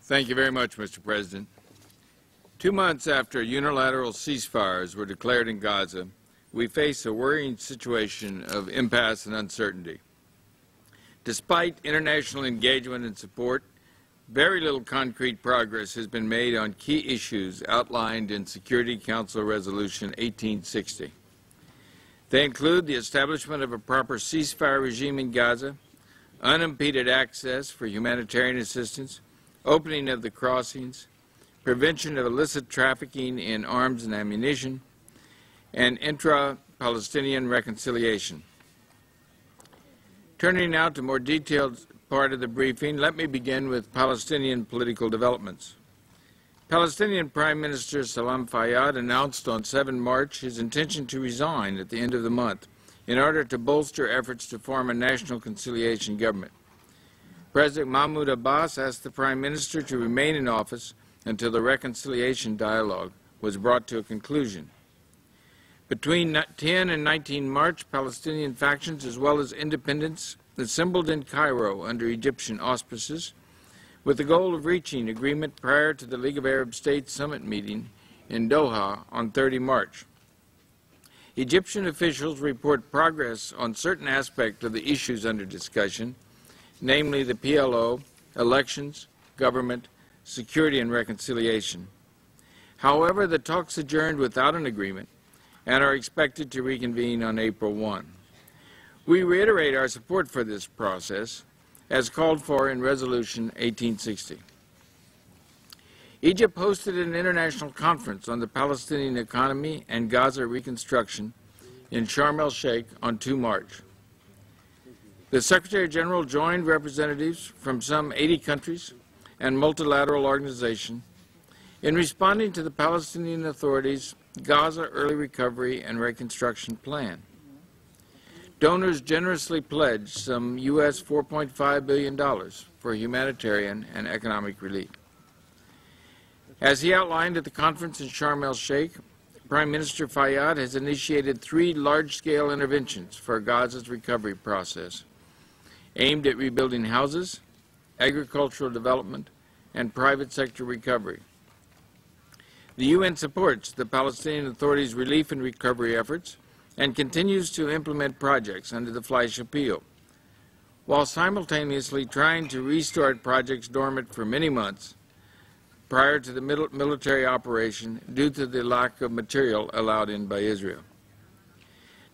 Thank you very much, Mr. President. 2 months after unilateral ceasefires were declared in Gaza, we face a worrying situation of impasse and uncertainty. Despite international engagement and support, very little concrete progress has been made on key issues outlined in Security Council Resolution 1860. They include the establishment of a proper ceasefire regime in Gaza, unimpeded access for humanitarian assistance, opening of the crossings, prevention of illicit trafficking in arms and ammunition, and intra-Palestinian reconciliation. Turning now to more detailed part of the briefing, let me begin with Palestinian political developments. Palestinian Prime Minister Salam Fayyad announced on 7 March his intention to resign at the end of the month in order to bolster efforts to form a national conciliation government. President Mahmoud Abbas asked the Prime Minister to remain in office until the reconciliation dialogue was brought to a conclusion. Between 10 and 19 March, Palestinian factions as well as independents assembled in Cairo under Egyptian auspices with the goal of reaching agreement prior to the League of Arab States summit meeting in Doha on 30 March. Egyptian officials report progress on certain aspects of the issues under discussion, namely the PLO, elections, government, security, and reconciliation. However, the talks adjourned without an agreement and are expected to reconvene on April 1. We reiterate our support for this process as called for in Resolution 1860. Egypt hosted an international conference on the Palestinian economy and Gaza reconstruction in Sharm el-Sheikh on 2 March. The Secretary General joined representatives from some 80 countries and multilateral organizations in responding to the Palestinian Authority's Gaza Early Recovery and Reconstruction Plan. Donors generously pledged some U.S. $4.5 billion for humanitarian and economic relief. As he outlined at the conference in Sharm el-Sheikh, Prime Minister Fayyad has initiated 3 large-scale interventions for Gaza's recovery process, aimed at rebuilding houses, agricultural development, and private sector recovery. The UN supports the Palestinian Authority's relief and recovery efforts and continues to implement projects under the Fleisch Appeal, while simultaneously trying to restart projects dormant for many months prior to the military operation due to the lack of material allowed in by Israel.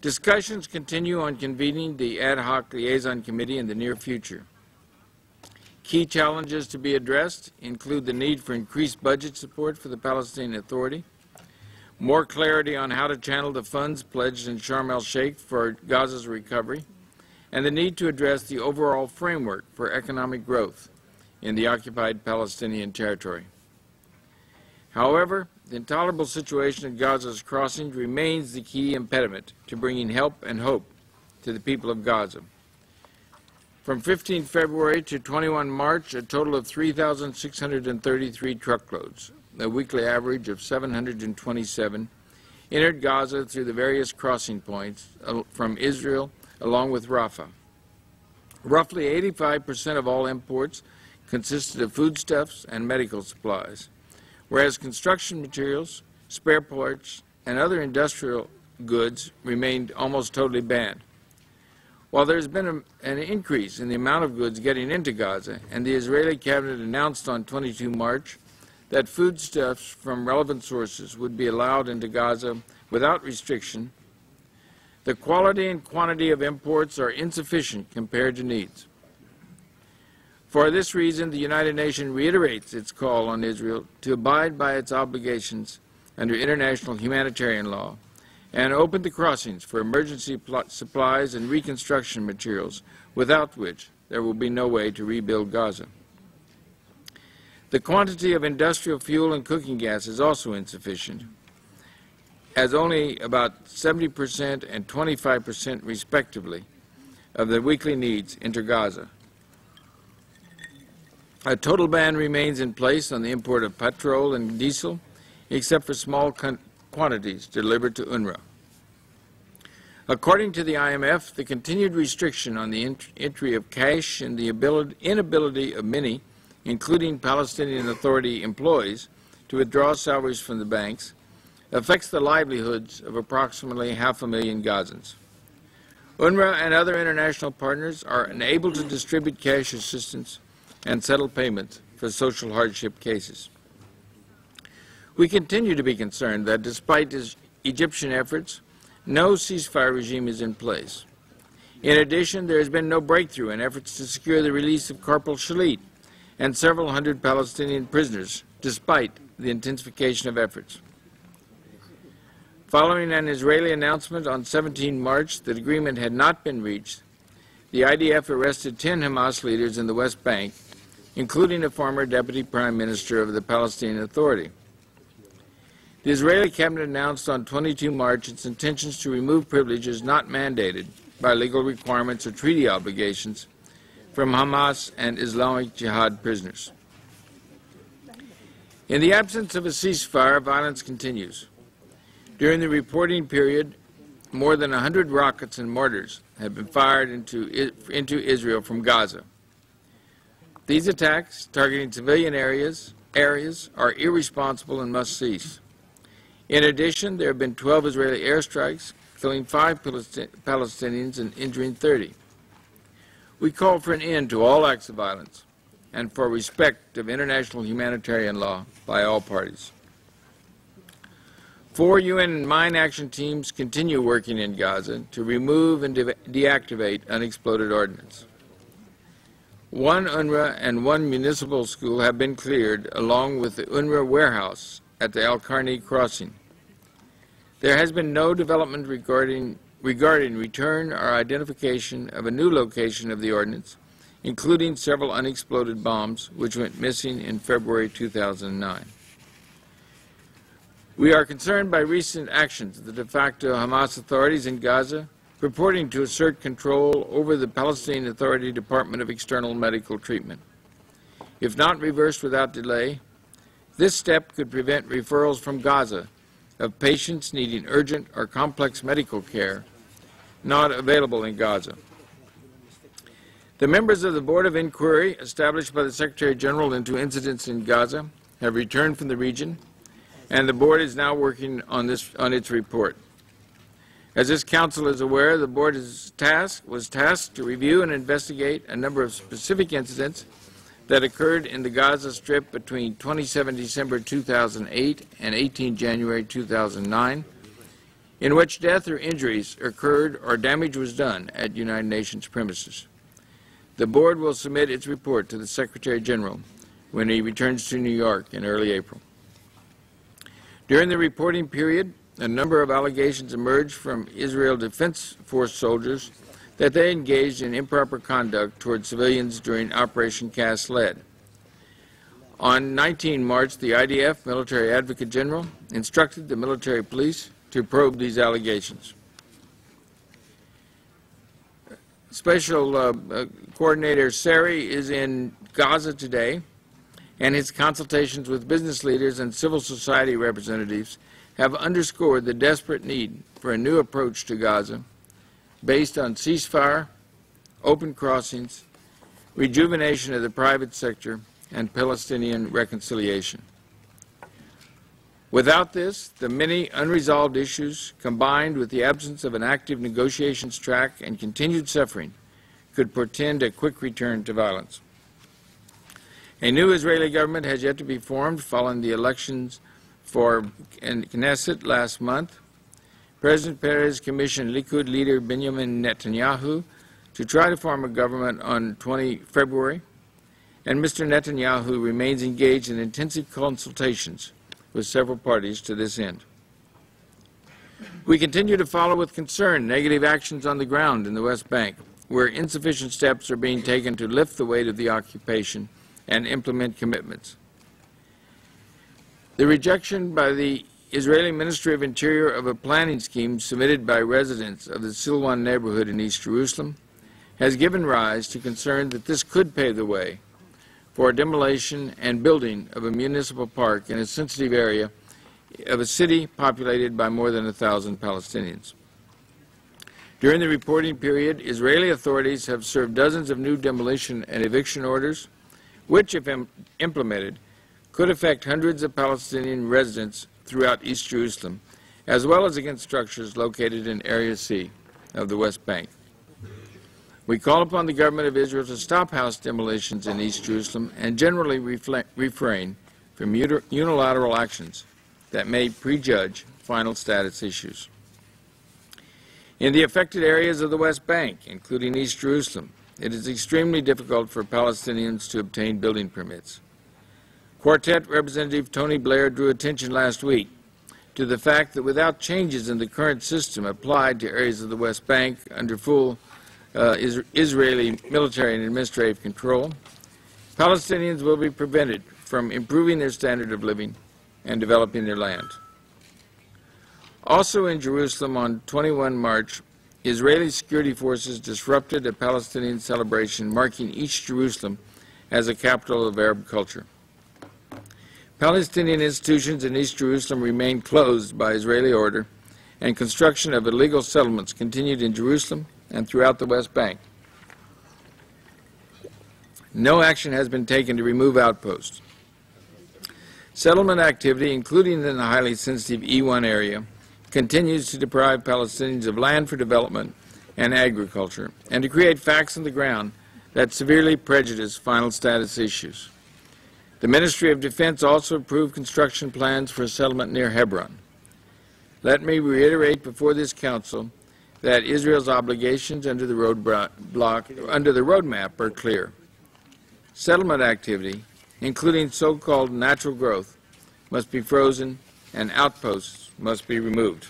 Discussions continue on convening the ad hoc liaison committee in the near future. Key challenges to be addressed include the need for increased budget support for the Palestinian Authority, more clarity on how to channel the funds pledged in Sharm el-Sheikh for Gaza's recovery, and the need to address the overall framework for economic growth in the occupied Palestinian territory. However, the intolerable situation at Gaza's crossings remains the key impediment to bringing help and hope to the people of Gaza. From 15 February to 21 March, a total of 3,633 truckloads, a weekly average of 727, entered Gaza through the various crossing points from Israel along with Rafah. Roughly 85% of all imports consisted of foodstuffs and medical supplies, whereas construction materials, spare parts, and other industrial goods remained almost totally banned. While there has been an increase in the amount of goods getting into Gaza, and the Israeli cabinet announced on 22 March that foodstuffs from relevant sources would be allowed into Gaza without restriction, the quality and quantity of imports are insufficient compared to needs. For this reason, the United Nations reiterates its call on Israel to abide by its obligations under international humanitarian law and open the crossings for emergency supplies and reconstruction materials, without which there will be no way to rebuild Gaza. The quantity of industrial fuel and cooking gas is also insufficient, as only about 70% and 25% respectively of the weekly needs enter Gaza. A total ban remains in place on the import of petrol and diesel, except for small quantities delivered to UNRWA. According to the IMF, the continued restriction on the entry of cash and the inability of many including Palestinian Authority employees, to withdraw salaries from the banks, affects the livelihoods of approximately 500,000 Gazans. UNRWA and other international partners are unable to distribute cash assistance and settle payments for social hardship cases. We continue to be concerned that despite Egyptian efforts, no ceasefire regime is in place. In addition, there has been no breakthrough in efforts to secure the release of Corporal Shalit and several hundred Palestinian prisoners, despite the intensification of efforts. Following an Israeli announcement on 17 March that agreement had not been reached, the IDF arrested 10 Hamas leaders in the West Bank, including a former deputy prime minister of the Palestinian Authority. The Israeli cabinet announced on 22 March its intentions to remove privileges not mandated by legal requirements or treaty obligations from Hamas and Islamic Jihad prisoners. In the absence of a ceasefire, violence continues. During the reporting period, more than 100 rockets and mortars have been fired into Israel from Gaza. These attacks, targeting civilian areas are irresponsible and must cease. In addition, there have been 12 Israeli airstrikes, killing 5 Palestinians and injuring 30. We call for an end to all acts of violence and for respect of international humanitarian law by all parties. 4 UN mine action teams continue working in Gaza to remove and deactivate unexploded ordnance. 1 UNRWA and 1 municipal school have been cleared, along with the UNRWA warehouse at the Al-Qarni crossing. There has been no development regarding return or identification of a new location of the ordnance, including several unexploded bombs which went missing in February 2009. We are concerned by recent actions of the de facto Hamas authorities in Gaza purporting to assert control over the Palestinian Authority Department of External Medical Treatment. If not reversed without delay, this step could prevent referrals from Gaza of patients needing urgent or complex medical care not available in Gaza. The members of the Board of Inquiry established by the Secretary General into incidents in Gaza have returned from the region, and the Board is now working on its report. As this Council is aware, the Board was tasked to review and investigate a number of specific incidents that occurred in the Gaza Strip between 27 December 2008 and 18 January 2009, in which death or injuries occurred or damage was done at United Nations premises. The Board will submit its report to the Secretary General when he returns to New York in early April. During the reporting period, a number of allegations emerged from Israel Defense Force soldiers that they engaged in improper conduct toward civilians during Operation Cast Lead. On 19 March, the IDF Military Advocate General instructed the military police to probe these allegations. Special Coordinator Sari is in Gaza today, and his consultations with business leaders and civil society representatives have underscored the desperate need for a new approach to Gaza based on ceasefire, open crossings, rejuvenation of the private sector, and Palestinian reconciliation. Without this, the many unresolved issues, combined with the absence of an active negotiations track and continued suffering, could portend a quick return to violence. A new Israeli government has yet to be formed following the elections for Knesset last month. President Peres commissioned Likud leader Benjamin Netanyahu to try to form a government on 20 February, and Mr. Netanyahu remains engaged in intensive consultations with several parties to this end. We continue to follow with concern negative actions on the ground in the West Bank, where insufficient steps are being taken to lift the weight of the occupation and implement commitments. The rejection by the Israeli Ministry of Interior of a planning scheme submitted by residents of the Silwan neighborhood in East Jerusalem has given rise to concern that this could pave the way for demolition and building of a municipal park in a sensitive area of a city populated by more than 1,000 Palestinians. During the reporting period, Israeli authorities have served dozens of new demolition and eviction orders, which, if implemented, could affect hundreds of Palestinian residents throughout East Jerusalem, as well as against structures located in Area C of the West Bank. We call upon the government of Israel to stop house demolitions in East Jerusalem and generally refrain from unilateral actions that may prejudge final status issues. In the affected areas of the West Bank, including East Jerusalem, it is extremely difficult for Palestinians to obtain building permits. Quartet Representative Tony Blair drew attention last week to the fact that without changes in the current system applied to areas of the West Bank under full Israeli military and administrative control, Palestinians will be prevented from improving their standard of living and developing their land. Also in Jerusalem on 21 March, Israeli security forces disrupted a Palestinian celebration marking East Jerusalem as a capital of Arab culture. Palestinian institutions in East Jerusalem remain closed by Israeli order, and construction of illegal settlements continued in Jerusalem and throughout the West Bank. No action has been taken to remove outposts. Settlement activity, including in the highly sensitive E1 area, continues to deprive Palestinians of land for development and agriculture, and to create facts on the ground that severely prejudice final status issues. The Ministry of Defense also approved construction plans for a settlement near Hebron. Let me reiterate before this Council that Israel's obligations under the roadmap are clear. Settlement activity, including so-called natural growth, must be frozen and outposts must be removed.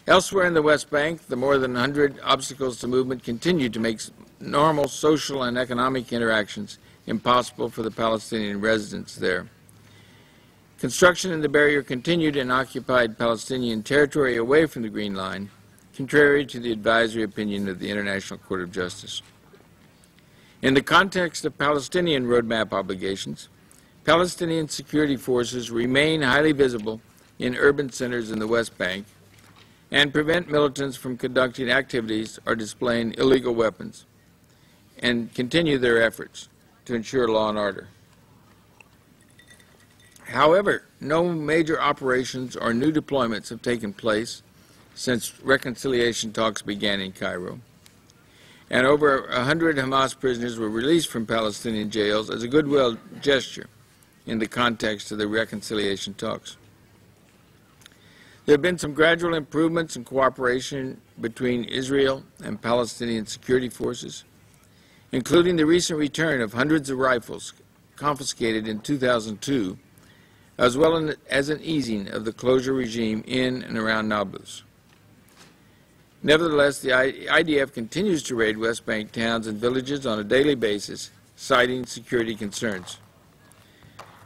Elsewhere in the West Bank, the more than 100 obstacles to movement continue to make normal social and economic interactions impossible for the Palestinian residents there. Construction in the barrier continued in occupied Palestinian territory away from the Green Line, contrary to the advisory opinion of the International Court of Justice. In the context of Palestinian roadmap obligations, Palestinian security forces remain highly visible in urban centers in the West Bank and prevent militants from conducting activities or displaying illegal weapons, and continue their efforts to ensure law and order. However, no major operations or new deployments have taken place since reconciliation talks began in Cairo, and over 100 Hamas prisoners were released from Palestinian jails as a goodwill gesture in the context of the reconciliation talks. There have been some gradual improvements in cooperation between Israel and Palestinian security forces, including the recent return of hundreds of rifles confiscated in 2002, as well as an easing of the closure regime in and around Nablus. Nevertheless, the IDF continues to raid West Bank towns and villages on a daily basis, citing security concerns.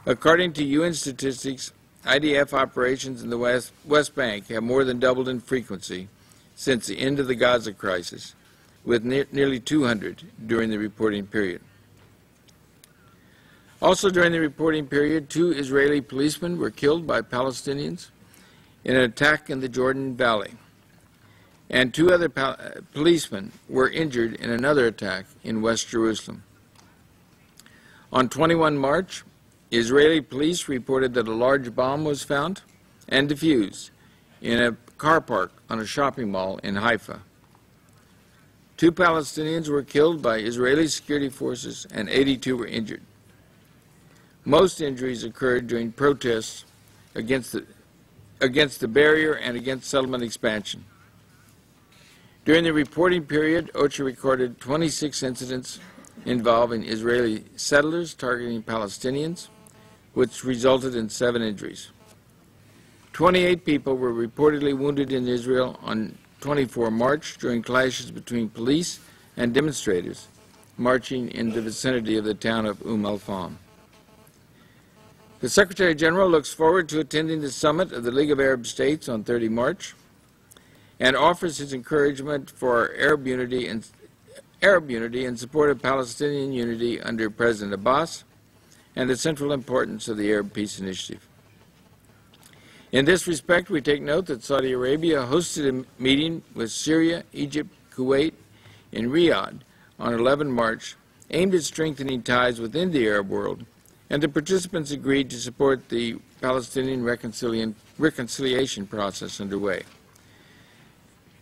According to UN statistics, IDF operations in the West Bank have more than doubled in frequency since the end of the Gaza crisis, with nearly 200 during the reporting period. Also during the reporting period, 2 Israeli policemen were killed by Palestinians in an attack in the Jordan Valley, and 2 other policemen were injured in another attack in West Jerusalem. On 21 March, Israeli police reported that a large bomb was found and defused in a car park on a shopping mall in Haifa. 2 Palestinians were killed by Israeli security forces and 82 were injured. Most injuries occurred during protests against the barrier and against settlement expansion. During the reporting period, OCHA recorded 26 incidents involving Israeli settlers targeting Palestinians, which resulted in 7 injuries. 28 people were reportedly wounded in Israel on 24 March during clashes between police and demonstrators marching in the vicinity of the town of al-Fahm. The Secretary General looks forward to attending the summit of the League of Arab States on 30 March and offers his encouragement for Arab unity in support of Palestinian unity under President Abbas and the central importance of the Arab Peace Initiative. In this respect, we take note that Saudi Arabia hosted a meeting with Syria, Egypt, Kuwait in Riyadh on 11 March aimed at strengthening ties within the Arab world, and the participants agreed to support the Palestinian reconciliation process underway.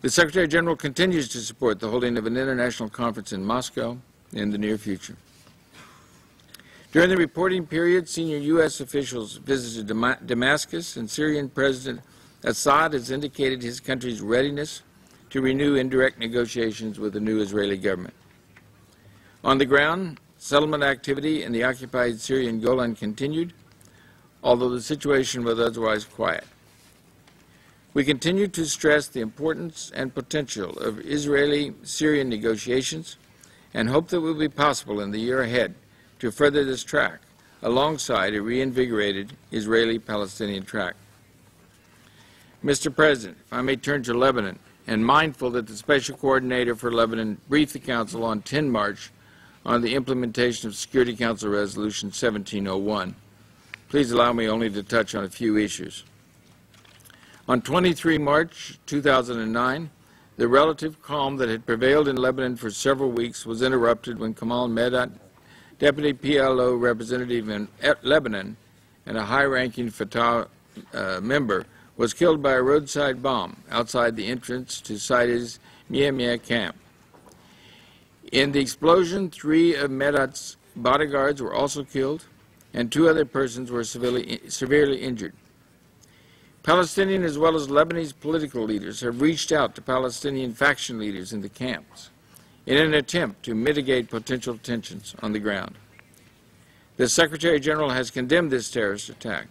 The Secretary General continues to support the holding of an international conference in Moscow in the near future. During the reporting period, senior U.S. officials visited Damascus, and Syrian President Assad has indicated his country's readiness to renew indirect negotiations with the new Israeli government. On the ground, settlement activity in the occupied Syrian Golan continued, although the situation was otherwise quiet. We continue to stress the importance and potential of Israeli-Syrian negotiations and hope that it will be possible in the year ahead to further this track alongside a reinvigorated Israeli-Palestinian track. Mr. President, if I may turn to Lebanon, and mindful that the Special Coordinator for Lebanon briefed the Council on 10 March on the implementation of Security Council Resolution 1701, please allow me only to touch on a few issues. On 23 March 2009, the relative calm that had prevailed in Lebanon for several weeks was interrupted when Kamal Medhat, Deputy PLO representative in Lebanon and a high-ranking Fatah member, was killed by a roadside bomb outside the entrance to Saida's Mia camp. In the explosion, 3 of Medhat's bodyguards were also killed, and 2 other persons were severely injured. Palestinian as well as Lebanese political leaders have reached out to Palestinian faction leaders in the camps in an attempt to mitigate potential tensions on the ground. The Secretary General has condemned this terrorist attack.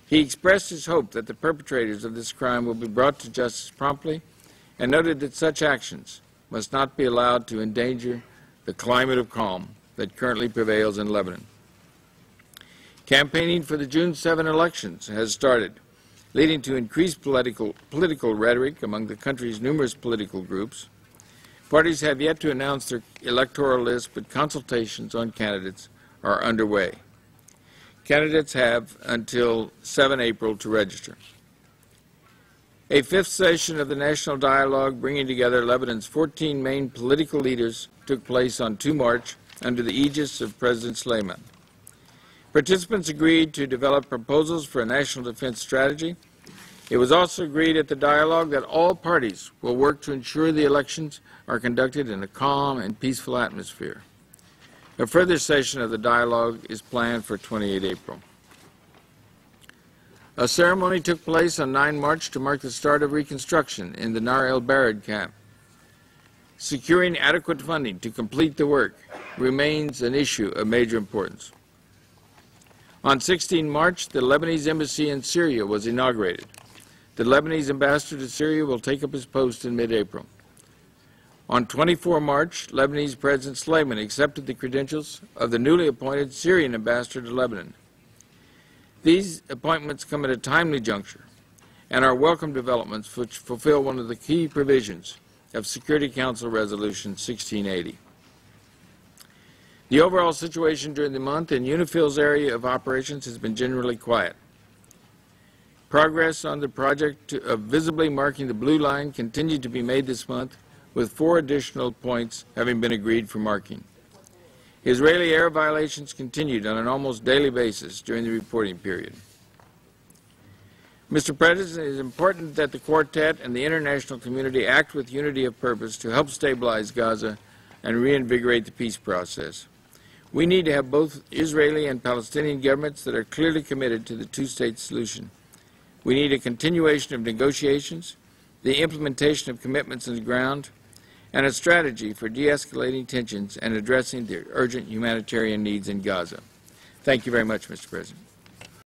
He expressed his hope that the perpetrators of this crime will be brought to justice promptly and noted that such actions must not be allowed to endanger the climate of calm that currently prevails in Lebanon. Campaigning for the June 7 elections has started, leading to increased political rhetoric among the country's numerous political groups. Parties have yet to announce their electoral list, but consultations on candidates are underway. Candidates have until 7 April to register. A 5th session of the National Dialogue bringing together Lebanon's 14 main political leaders took place on 2 March under the aegis of President Suleiman. Participants agreed to develop proposals for a national defense strategy. It was also agreed at the dialogue that all parties will work to ensure the elections are conducted in a calm and peaceful atmosphere. A further session of the dialogue is planned for 28 April. A ceremony took place on 9 March to mark the start of reconstruction in the Nar el-Bared camp. Securing adequate funding to complete the work remains an issue of major importance. On 16 March, the Lebanese embassy in Syria was inaugurated. The Lebanese ambassador to Syria will take up his post in mid-April. On 24 March, Lebanese President Suleiman accepted the credentials of the newly appointed Syrian ambassador to Lebanon. These appointments come at a timely juncture and are welcome developments which fulfill one of the key provisions of Security Council Resolution 1680. The overall situation during the month in UNIFIL's area of operations has been generally quiet. Progress on the project of visibly marking the blue line continued to be made this month, with 4 additional points having been agreed for marking. Israeli air violations continued on an almost daily basis during the reporting period. Mr. President, it is important that the Quartet and the international community act with unity of purpose to help stabilize Gaza and reinvigorate the peace process. We need to have both Israeli and Palestinian governments that are clearly committed to the 2-state solution. We need a continuation of negotiations, the implementation of commitments on the ground, and a strategy for de-escalating tensions and addressing the urgent humanitarian needs in Gaza. Thank you very much, Mr. President.